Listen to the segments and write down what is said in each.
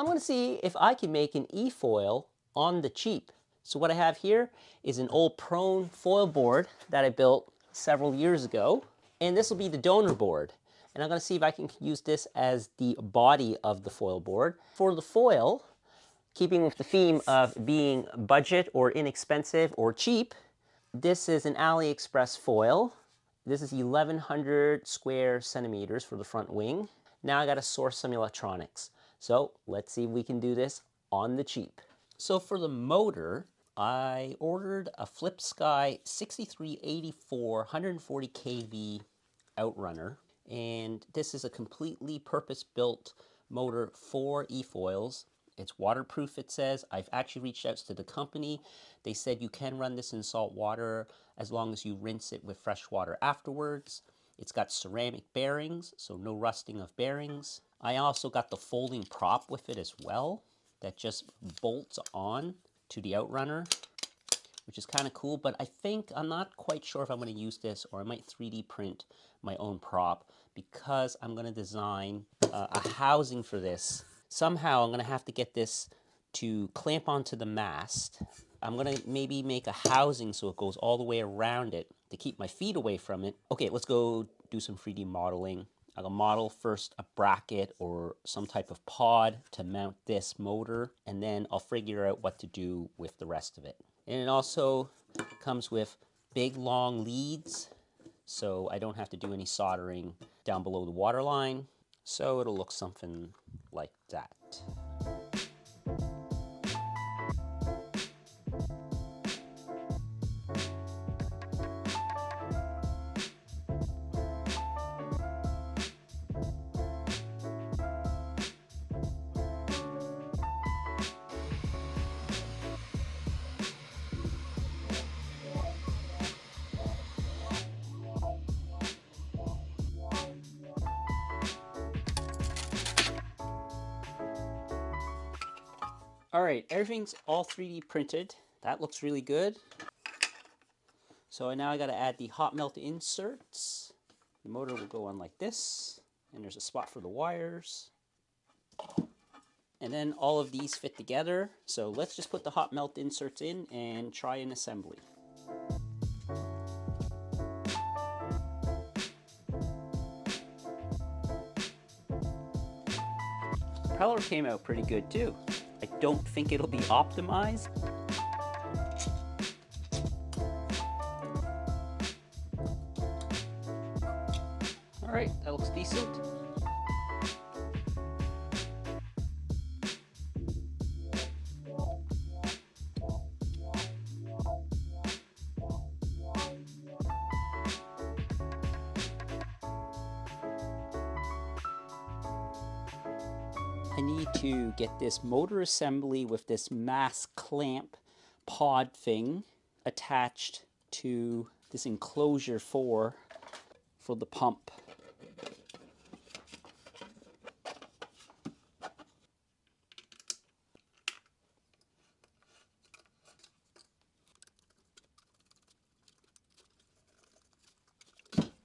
I'm going to see if I can make an eFoil on the cheap. So what I have here is an old prone foil board that I built several years ago. And this will be the donor board. And I'm going to see if I can use this as the body of the foil board. For the foil, keeping with the theme of being budget or inexpensive or cheap, this is an AliExpress foil. This is 1100 square centimeters for the front wing. Now I got to source some electronics. So let's see if we can do this on the cheap. So for the motor, I ordered a FlipSky 6384 140 kV outrunner. And this is a completely purpose-built motor for eFoils. It's waterproof, it says. I've actually reached out to the company. They said you can run this in salt water as long as you rinse it with fresh water afterwards. It's got ceramic bearings, so no rusting of bearings. I also got the folding prop with it as well that just bolts on to the outrunner, which is kind of cool, but I'm not quite sure if I'm going to use this, or I might 3D print my own prop because I'm going to design a housing for this. Somehow I'm going to have to get this to clamp onto the mast. I'm going to maybe make a housing so it goes all the way around it to keep my feet away from it. Okay, let's go do some 3D modeling. I'll model first a bracket or some type of pod to mount this motor, and then I'll figure out what to do with the rest of it. And it also comes with big long leads, so I don't have to do any soldering down below the water line. So it'll look something like that. All right, everything's all 3D printed. That looks really good. So now I got to add the hot melt inserts. The motor will go on like this, and there's a spot for the wires. And then all of these fit together. So let's just put the hot melt inserts in and try an assembly. Propeller came out pretty good too. I don't think it'll be optimized. All right, that looks decent. I need to get this motor assembly with this mass clamp pod thing attached to this enclosure for the pump.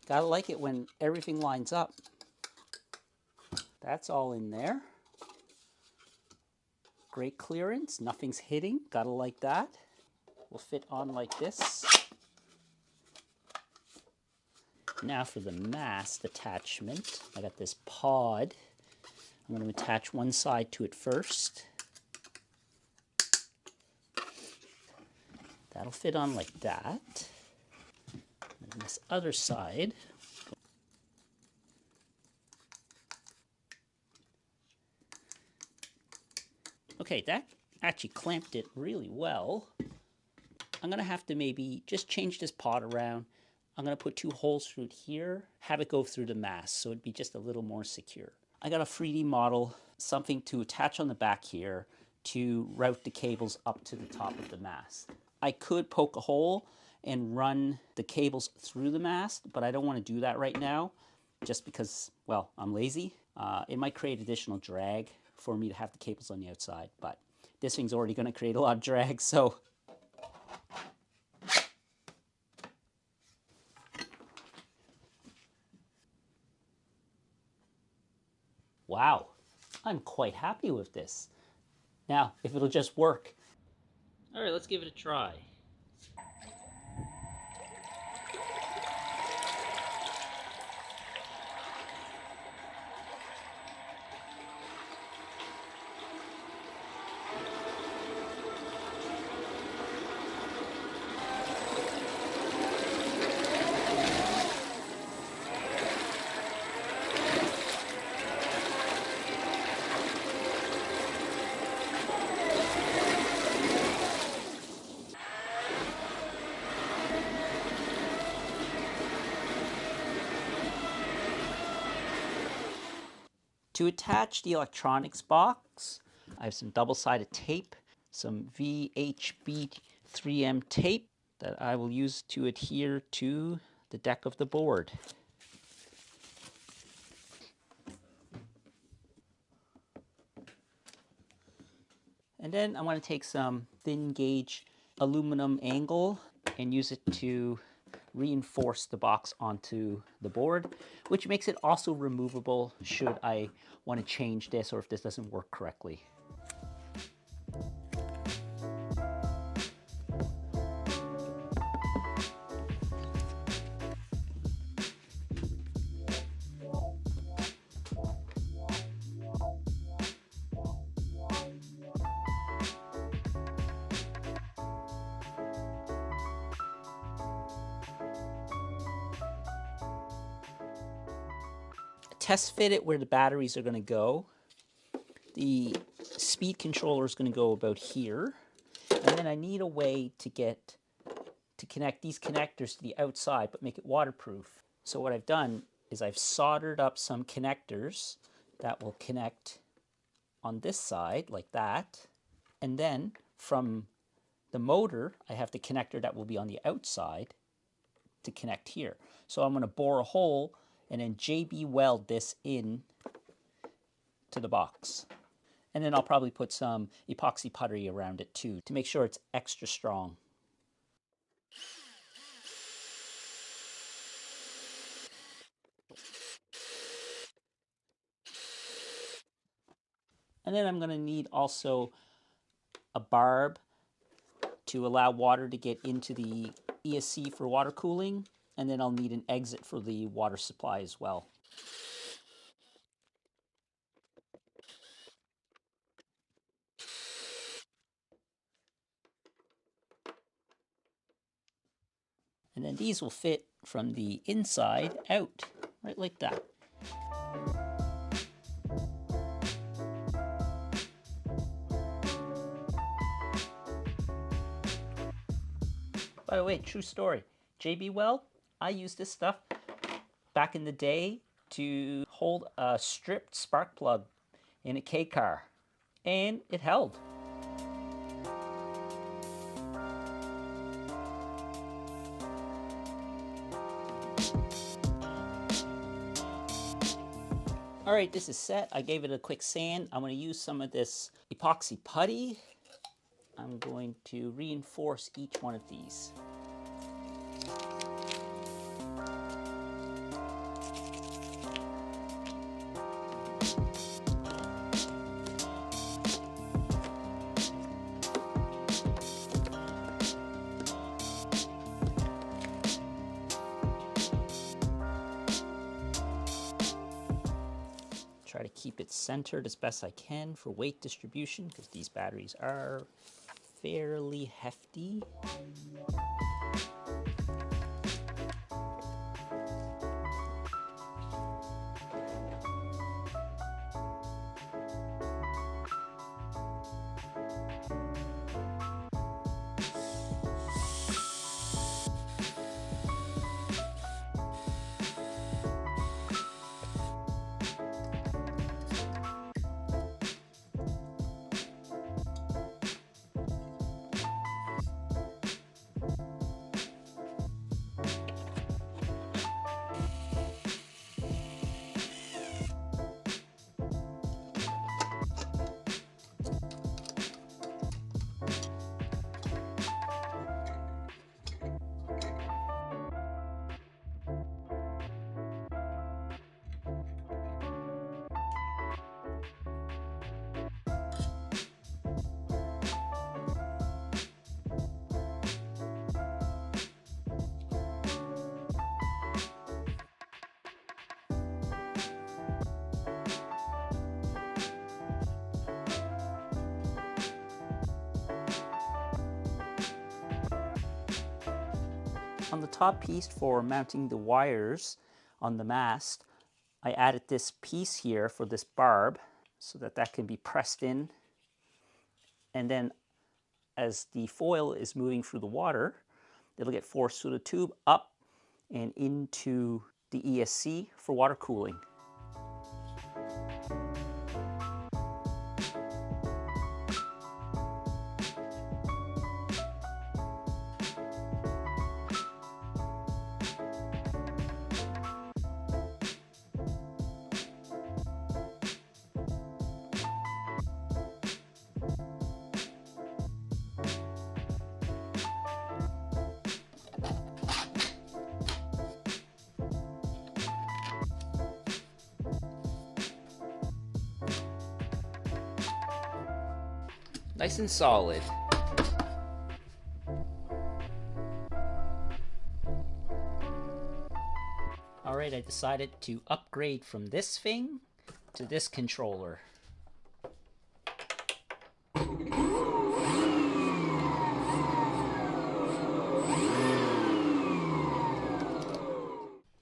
Gotta like it when everything lines up. That's all in there. Great clearance, nothing's hitting, gotta like that. Will fit on like this. Now for the mast attachment, I got this pod. I'm going to attach one side to it first. That'll fit on like that. And this other side, okay, that actually clamped it really well. I'm going to have to maybe just change this pod around. I'm going to put 2 holes through it here, have it go through the mast so it'd be just a little more secure. I got a 3D model, something to attach on the back here to route the cables up to the top of the mast. I could poke a hole and run the cables through the mast, but I don't want to do that right now just because, well, I'm lazy. It might create additional drag for me to have the cables on the outside, but this thing's already going to create a lot of drag, so. Wow, I'm quite happy with this. Now, if it'll just work. All right, let's give it a try. To attach the electronics box, I have some double-sided tape, some VHB 3M tape that I will use to adhere to the deck of the board. And then I want to take some thin gauge aluminum angle and use it to reinforce the box onto the board, which makes it also removable should I want to change this or if this doesn't work correctly. Test fit it where the batteries are going to go. The speed controller is going to go about here. And then I need a way to connect these connectors to the outside but make it waterproof. So what I've done is I've soldered up some connectors that will connect on this side like that. And then from the motor, I have the connector that will be on the outside to connect here. So I'm going to bore a hole and then JB weld this in to the box. And then I'll probably put some epoxy putty around it too to make sure it's extra strong. And then I'm going to need also a barb to allow water to get into the ESC for water cooling. And then I'll need an exit for the water supply as well. And then these will fit from the inside out, right like that. By the way, true story. JB Weld, I used this stuff back in the day to hold a stripped spark plug in a K car, and it held. All right, this is set. I gave it a quick sand. I'm going to use some of this epoxy putty. I'm going to reinforce each one of these. Try to keep it centered as best I can for weight distribution because these batteries are fairly hefty. on the top piece for mounting the wires on the mast, I added this piece here for this barb so that that can be pressed in. And then as the foil is moving through the water, it'll get forced through the tube up and into the ESC for water cooling. Nice and solid. Alright, I decided to upgrade from this thing to this controller.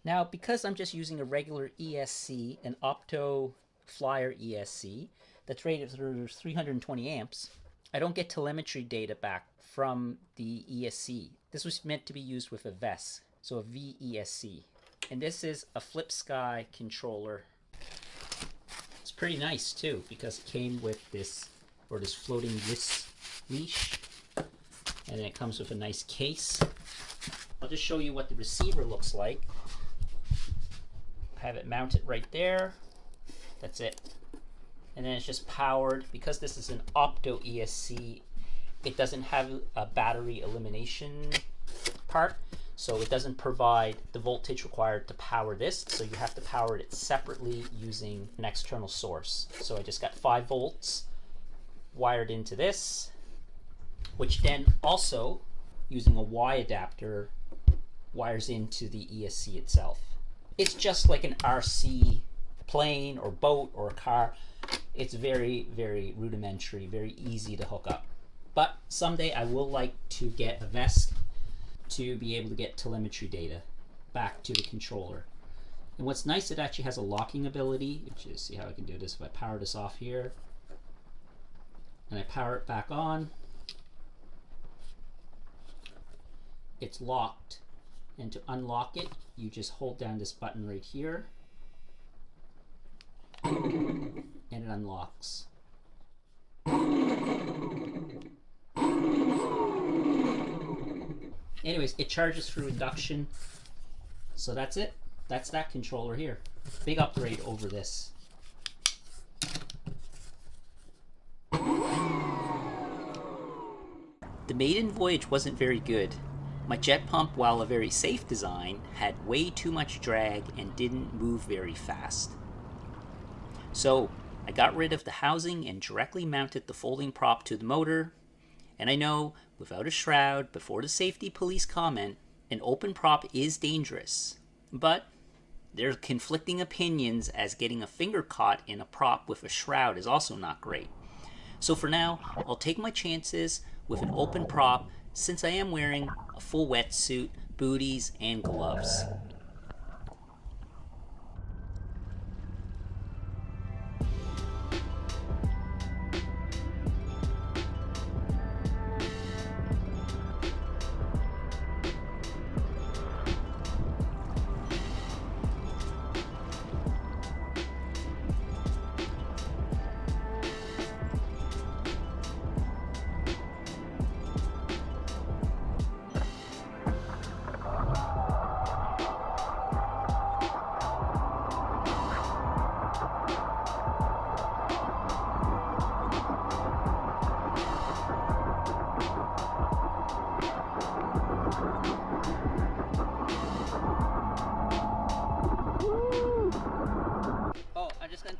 Now, because I'm just using a regular ESC, an Opto Flyer ESC, that's rated for 320 amps, I don't get telemetry data back from the ESC. This was meant to be used with a VESC, so a VESC. And this is a FlipSky controller. It's pretty nice too, because it came with this, or this floating wrist leash, and then it comes with a nice case. I'll just show you what the receiver looks like. Have it mounted right there. That's it. And then it's just powered. Because this is an Opto ESC, it doesn't have a battery elimination part, so it doesn't provide the voltage required to power this, so you have to power it separately using an external source. So I just got 5 volts wired into this, which then also, using a Y adapter, wires into the ESC itself. It's just like an RC plane or boat or a car. It's very, very rudimentary, very easy to hook up. But someday I will like to get a VESC to be able to get telemetry data back to the controller. And what's nice, it actually has a locking ability, which is, see how I can do this if I power this off here, and I power it back on, it's locked. And to unlock it, you just hold down this button right here, and it unlocks. Anyways, it charges through induction. So that's it. That's that controller here. Big upgrade over this. The Maiden voyage wasn't very good. My jet pump, while a very safe design, had way too much drag and didn't move very fast. So I got rid of the housing and directly mounted the folding prop to the motor. And I know, without a shroud, before the safety police comment, an open prop is dangerous. But there's conflicting opinions, as getting a finger caught in a prop with a shroud is also not great. So for now, I'll take my chances with an open prop, since I am wearing a full wetsuit, booties, and gloves.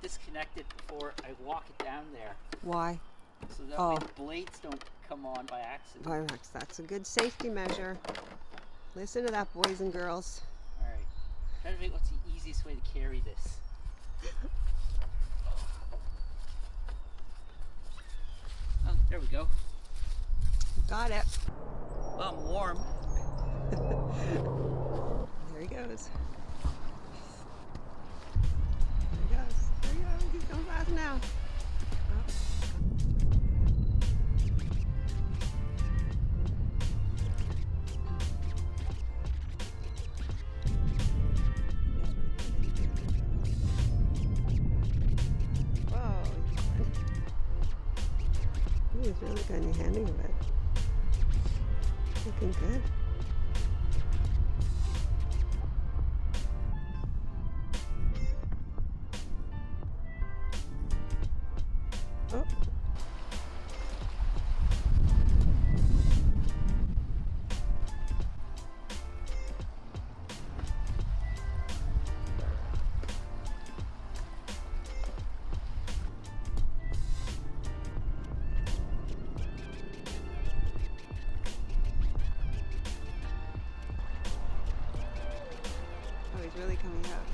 Disconnect it before I walk it down there. Why? So that way the blades don't come on by accident. That's a good safety measure. Listen to that, boys and girls. Alright. Try to think what's the easiest way to carry this. Oh, there we go. Got it. Well, I'm warm. There he goes. There he goes. There he goes. He's going fast now. Whoa. He's really got any handling of it. Looking good. Oh. Oh, he's really coming out.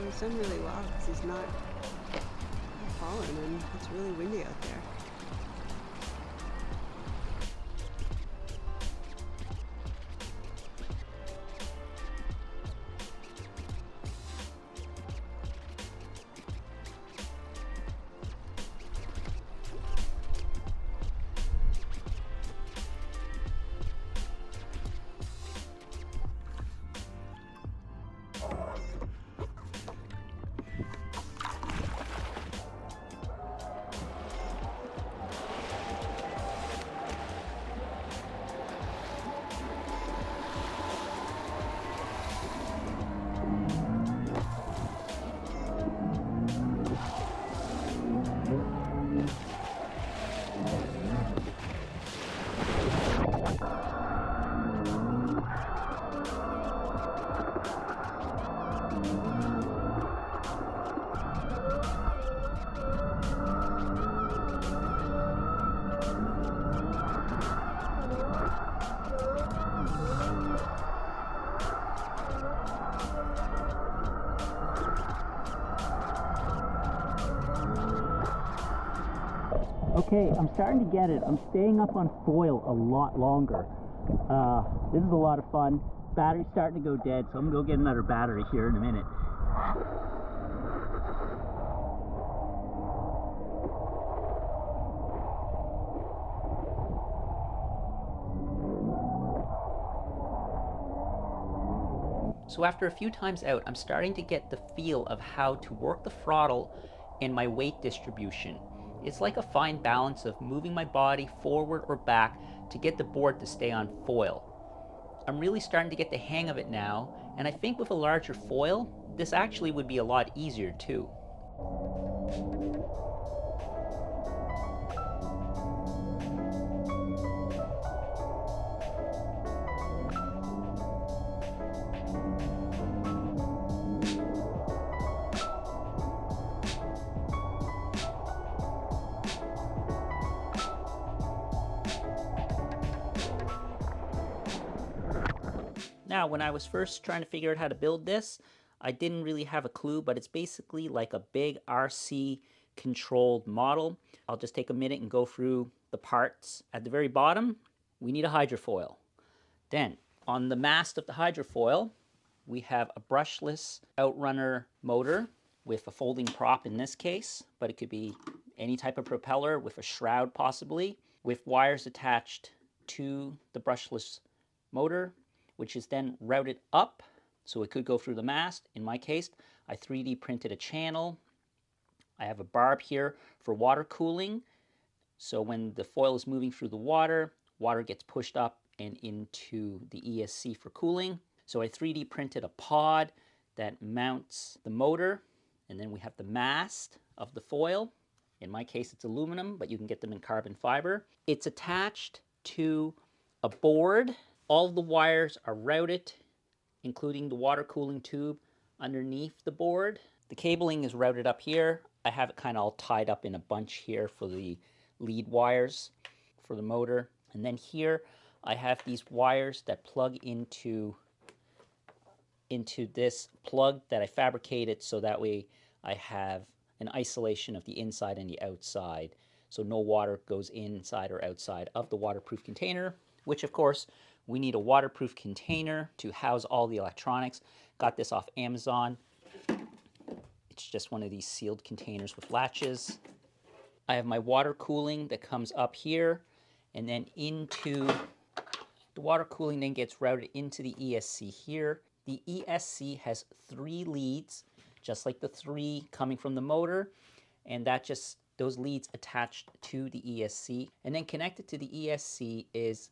He's done really well because he's not falling and it's really windy out there. Okay, I'm starting to get it. I'm staying up on foil a lot longer. This is a lot of fun. Battery's starting to go dead, so I'm gonna go get another battery here in a minute. So after a few times out, I'm starting to get the feel of how to work the throttle and my weight distribution. It's like a fine balance of moving my body forward or back to get the board to stay on foil. I'm really starting to get the hang of it now, and I think with a larger foil, this actually would be a lot easier too. Now, when I was first trying to figure out how to build this, I didn't really have a clue, but it's basically like a big RC controlled model. I'll just take a minute and go through the parts. At the very bottom, we need a hydrofoil. Then, on the mast of the hydrofoil, we have a brushless outrunner motor with a folding prop in this case, but it could be any type of propeller with a shroud possibly, with wires attached to the brushless motor, which is then routed up so it could go through the mast. In my case, I 3D printed a channel. I have a barb here for water cooling. So when the foil is moving through the water, water gets pushed up and into the ESC for cooling. So I 3D printed a pod that mounts the motor, and then we have the mast of the foil. In my case, it's aluminum, but you can get them in carbon fiber. It's attached to a board. All of the wires are routed, including the water cooling tube underneath the board. The cabling is routed up here. I have it kind of all tied up in a bunch here for the lead wires for the motor. And then here I have these wires that plug into this plug that I fabricated so that way I have an isolation of the inside and the outside, so no water goes inside or outside of the waterproof container, which of course we need a waterproof container to house all the electronics. Got this off Amazon. It's just one of these sealed containers with latches. I have my water cooling that comes up here and then into the water cooling, then gets routed into the ESC here. The ESC has 3 leads, just like the 3 coming from the motor, and that just those leads attached to the ESC. And then connected to the ESC is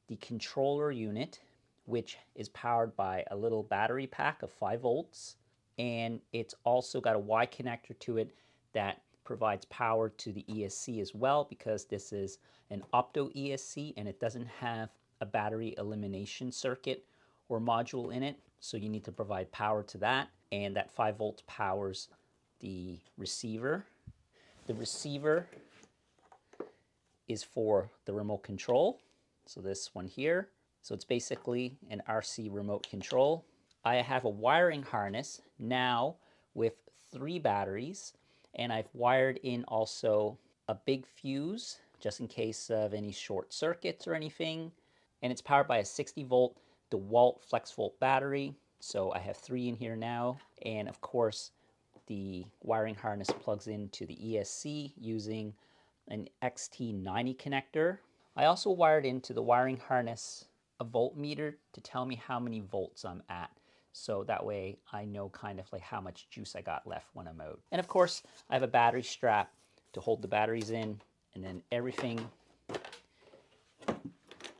the controller unit, which is powered by a little battery pack of 5 volts. And it's also got a Y connector to it that provides power to the ESC as well, because this is an opto ESC and it doesn't have a battery elimination circuit or module in it. So you need to provide power to that. And that 5 volts powers the receiver. The receiver is for the remote control. So this one here. So it's basically an RC remote control. I have a wiring harness now with 3 batteries, and I've wired in also a big fuse just in case of any short circuits or anything. And it's powered by a 60 volt DeWalt flex volt battery. So I have 3 in here now. And of course, the wiring harness plugs into the ESC using an XT90 connector. I also wired into the wiring harness a voltmeter to tell me how many volts I'm at. So that way I know kind of like how much juice I got left when I'm out. And of course, I have a battery strap to hold the batteries in, and then everything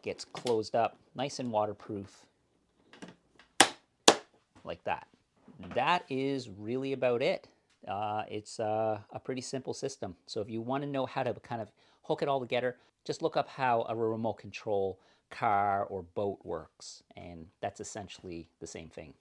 gets closed up nice and waterproof like that. That is really about it. It's a pretty simple system. So if you want to know how to kind of hook it all together, just look up how a remote control car or boat works, and that's essentially the same thing.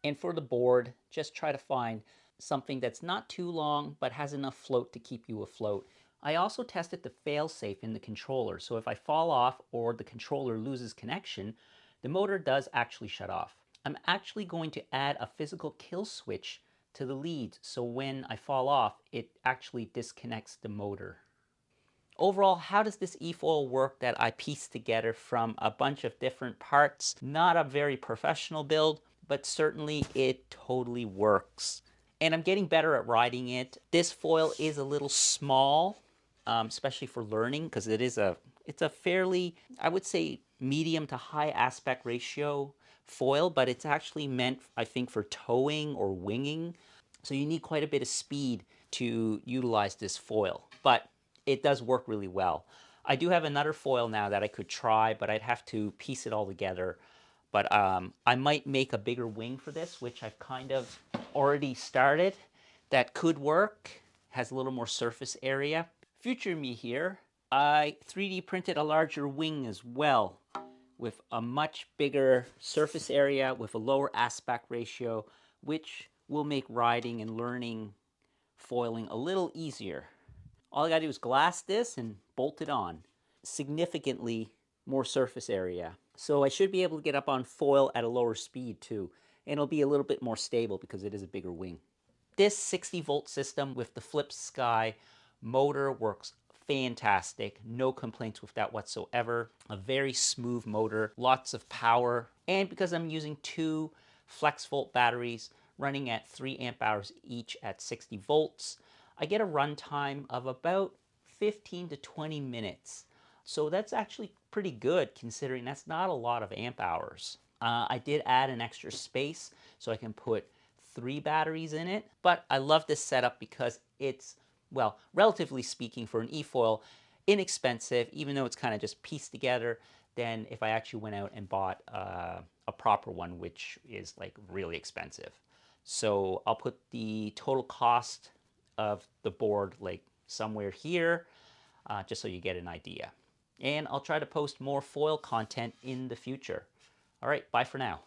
And for the board, just try to find something that's not too long but has enough float to keep you afloat. I also tested the fail-safe in the controller, so if I fall off or the controller loses connection, the motor does actually shut off. I'm actually going to add a physical kill switch to the leads, so when I fall off, it actually disconnects the motor. Overall, how does this eFoil work that I pieced together from a bunch of different parts? Not a very professional build, but certainly it totally works. And I'm getting better at riding it. This foil is a little small, especially for learning, because it's a fairly, I would say, medium to high aspect ratio foil, but it's actually meant, I think, for towing or winging. So you need quite a bit of speed to utilize this foil, but it does work really well. I do have another foil now that I could try, but I'd have to piece it all together. But I might make a bigger wing for this, which I've kind of already started. That could work, has a little more surface area. Future me here, I 3D printed a larger wing as well, with a much bigger surface area, with a lower aspect ratio, which will make riding and learning foiling a little easier. All I gotta do is glass this and bolt it on. Significantly more surface area. So I should be able to get up on foil at a lower speed too. And it'll be a little bit more stable because it is a bigger wing. This 60 volt system with the FlipSky motor works fantastic. No complaints with that whatsoever. A very smooth motor, lots of power. And because I'm using 2 flex volt batteries running at 3 amp hours each at 60 volts, I get a runtime of about 15 to 20 minutes. So that's actually pretty good considering that's not a lot of amp hours. I did add an extra space so I can put 3 batteries in it, but I love this setup because it's, well, relatively speaking for an eFoil, inexpensive, even though it's kind of just pieced together than if I actually went out and bought a proper one, which is like really expensive. So I'll put the total cost of the board like somewhere here, just so you get an idea. And I'll try to post more foil content in the future. All right, bye for now.